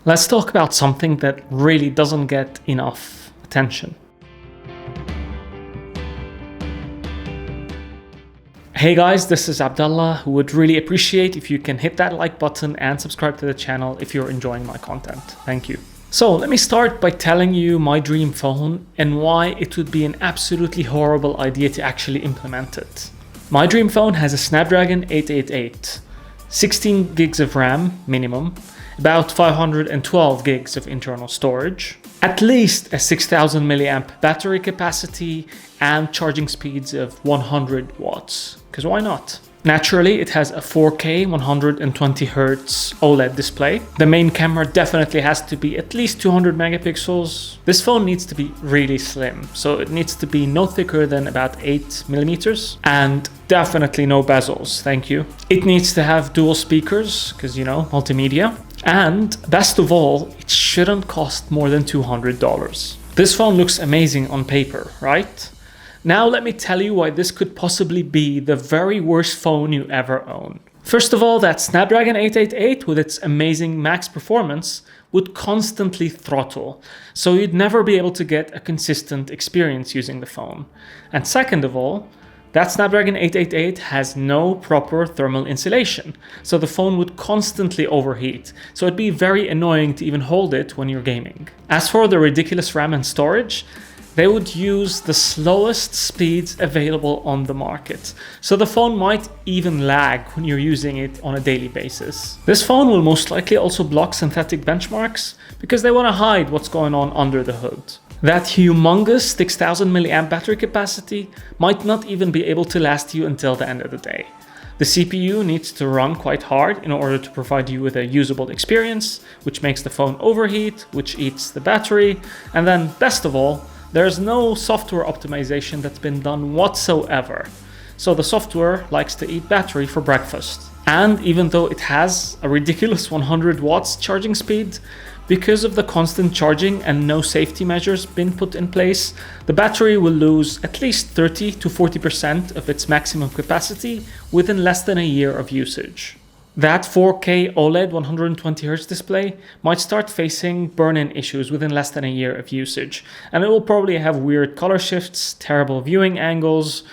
let's talk about something that really doesn't get enough attention. Hey guys, this is Abdullah, who would really appreciate if you can hit that like button and subscribe to the channel if you're enjoying my content. Thank you. So let me start by telling you my dream phone and why it would be an absolutely horrible idea to actually implement it. My dream phone has a Snapdragon 888, 16 gigs of RAM minimum, about 512 gigs of internal storage, at least a 6000 milliamp battery capacity, and charging speeds of 100 watts, because why not? Naturally, it has a 4K 120Hz OLED display. The main camera definitely has to be at least 200 megapixels. This phone needs to be really slim, so it needs to be no thicker than about 8 millimeters, and definitely no bezels, thank you. It needs to have dual speakers, because multimedia. And best of all, it shouldn't cost more than $200. This phone looks amazing on paper, right? Now let me tell you why this could possibly be the very worst phone you ever own. First of all, that Snapdragon 888 with its amazing max performance would constantly throttle, so you'd never be able to get a consistent experience using the phone. And second of all, that Snapdragon 888 has no proper thermal insulation, so the phone would constantly overheat, so it'd be very annoying to even hold it when you're gaming. As for the ridiculous RAM and storage, they would use the slowest speeds available on the market, so the phone might even lag when you're using it on a daily basis. This phone will most likely also block synthetic benchmarks because they want to hide what's going on under the hood. That humongous 6000 milliamp battery capacity might not even be able to last you until the end of the day. The CPU needs to run quite hard in order to provide you with a usable experience, which makes the phone overheat, which eats the battery, and then best of all, there's no software optimization that's been done whatsoever. So the software likes to eat battery for breakfast. And even though it has a ridiculous 100 watts charging speed, because of the constant charging and no safety measures been put in place, the battery will lose at least 30 to 40% of its maximum capacity within less than a year of usage. That 4K OLED 120Hz display might start facing burn-in issues within less than a year of usage, and it will probably have weird color shifts, terrible viewing angles,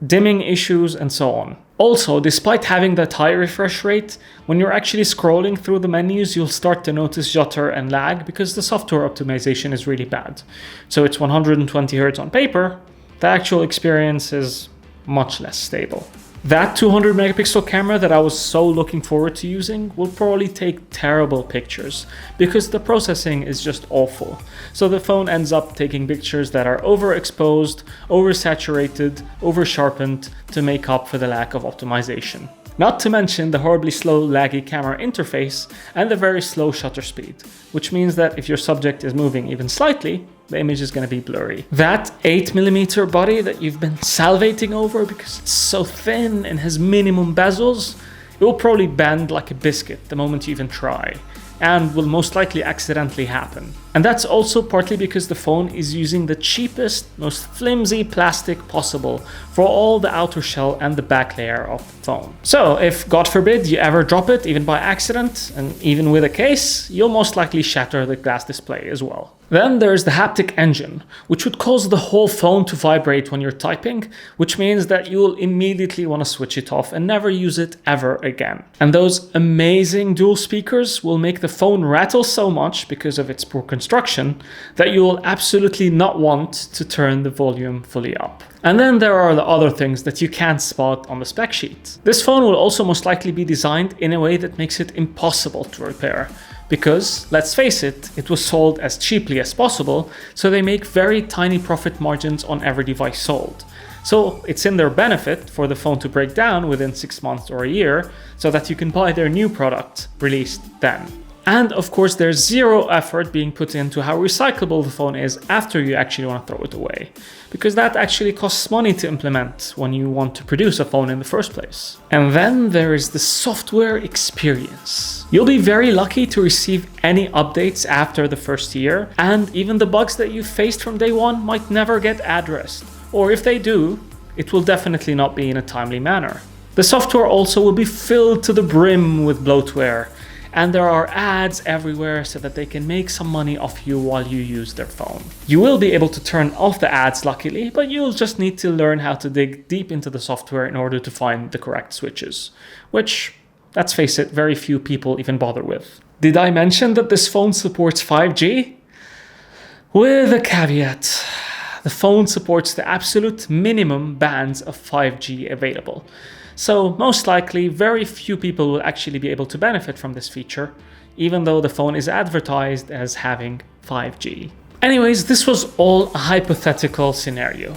dimming issues, and so on. Also, despite having that high refresh rate, when you're actually scrolling through the menus, you'll start to notice jutter and lag because the software optimization is really bad. So it's 120Hz on paper, the actual experience is much less stable. That 200 megapixel camera that I was so looking forward to using will probably take terrible pictures because the processing is just awful. So the phone ends up taking pictures that are overexposed, oversaturated, oversharpened to make up for the lack of optimization. Not to mention the horribly slow, laggy camera interface and the very slow shutter speed, which means that if your subject is moving even slightly, the image is going to be blurry. That 8mm body that you've been salivating over because it's so thin and has minimum bezels, it will probably bend like a biscuit the moment you even try, and will most likely accidentally happen. And that's also partly because the phone is using the cheapest, most flimsy plastic possible for all the outer shell and the back layer of the phone. So if, God forbid, you ever drop it, even by accident, and even with a case, you'll most likely shatter the glass display as well. Then there's the haptic engine, which would cause the whole phone to vibrate when you're typing, which means that you'll immediately want to switch it off and never use it ever again. And those amazing dual speakers will make the phone rattle so much because of its poor construction that you will absolutely not want to turn the volume fully up. And then there are the other things that you can't spot on the spec sheet. This phone will also most likely be designed in a way that makes it impossible to repair. Because, let's face it, it was sold as cheaply as possible, so they make very tiny profit margins on every device sold. So it's in their benefit for the phone to break down within 6 months or a year, so that you can buy their new product released then. And of course, there's zero effort being put into how recyclable the phone is after you actually want to throw it away, because that actually costs money to implement when you want to produce a phone in the first place. And then there is the software experience. You'll be very lucky to receive any updates after the first year, and even the bugs that you faced from day one might never get addressed, or if they do, it will definitely not be in a timely manner. The software also will be filled to the brim with bloatware, and there are ads everywhere so that they can make some money off you while you use their phone. You will be able to turn off the ads luckily, but you'll just need to learn how to dig deep into the software in order to find the correct switches, which, let's face it, very few people even bother with. Did I mention that this phone supports 5G? With a caveat. The phone supports the absolute minimum bands of 5G available. So most likely, very few people will actually be able to benefit from this feature, even though the phone is advertised as having 5G. Anyways, this was all a hypothetical scenario.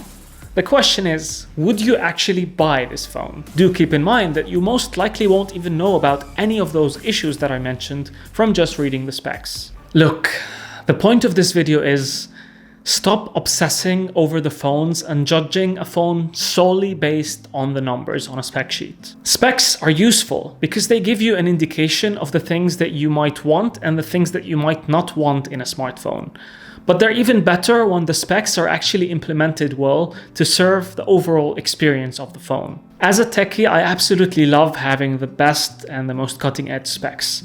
The question is, would you actually buy this phone? Do keep in mind that you most likely won't even know about any of those issues that I mentioned from just reading the specs. Look, the point of this video is, stop obsessing over the phones and judging a phone solely based on the numbers on a spec sheet. Specs are useful because they give you an indication of the things that you might want and the things that you might not want in a smartphone. But they're even better when the specs are actually implemented well to serve the overall experience of the phone. As a techie, I absolutely love having the best and the most cutting-edge specs.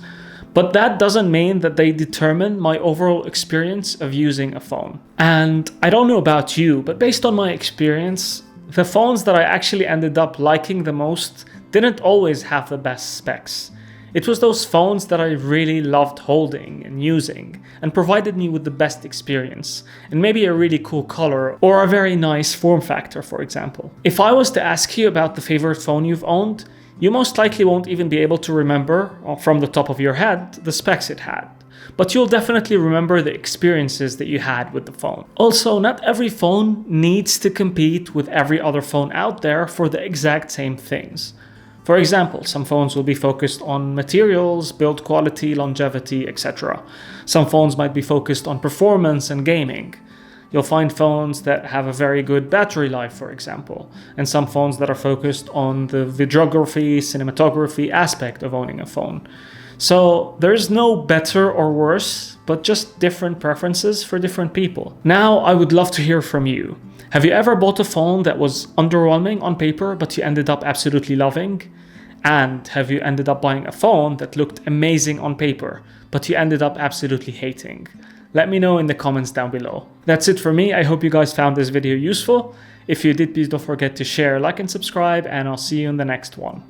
But that doesn't mean that they determine my overall experience of using a phone. And I don't know about you, but based on my experience, the phones that I actually ended up liking the most didn't always have the best specs. It was those phones that I really loved holding and using and provided me with the best experience and maybe a really cool color or a very nice form factor, for example. If I was to ask you about the favorite phone you've owned, you most likely won't even be able to remember from the top of your head the specs it had, but you'll definitely remember the experiences that you had with the phone. Also, not every phone needs to compete with every other phone out there for the exact same things. For example, some phones will be focused on materials, build quality, longevity, etc. Some phones might be focused on performance and gaming. You'll find phones that have a very good battery life, for example, and some phones that are focused on the videography, cinematography aspect of owning a phone. So there's no better or worse, but just different preferences for different people. Now, I would love to hear from you. Have you ever bought a phone that was underwhelming on paper, but you ended up absolutely loving? And have you ended up buying a phone that looked amazing on paper, but you ended up absolutely hating? Let me know in the comments down below. That's it for me. I hope you guys found this video useful. If you did, please don't forget to share, like, and subscribe, and I'll see you in the next one.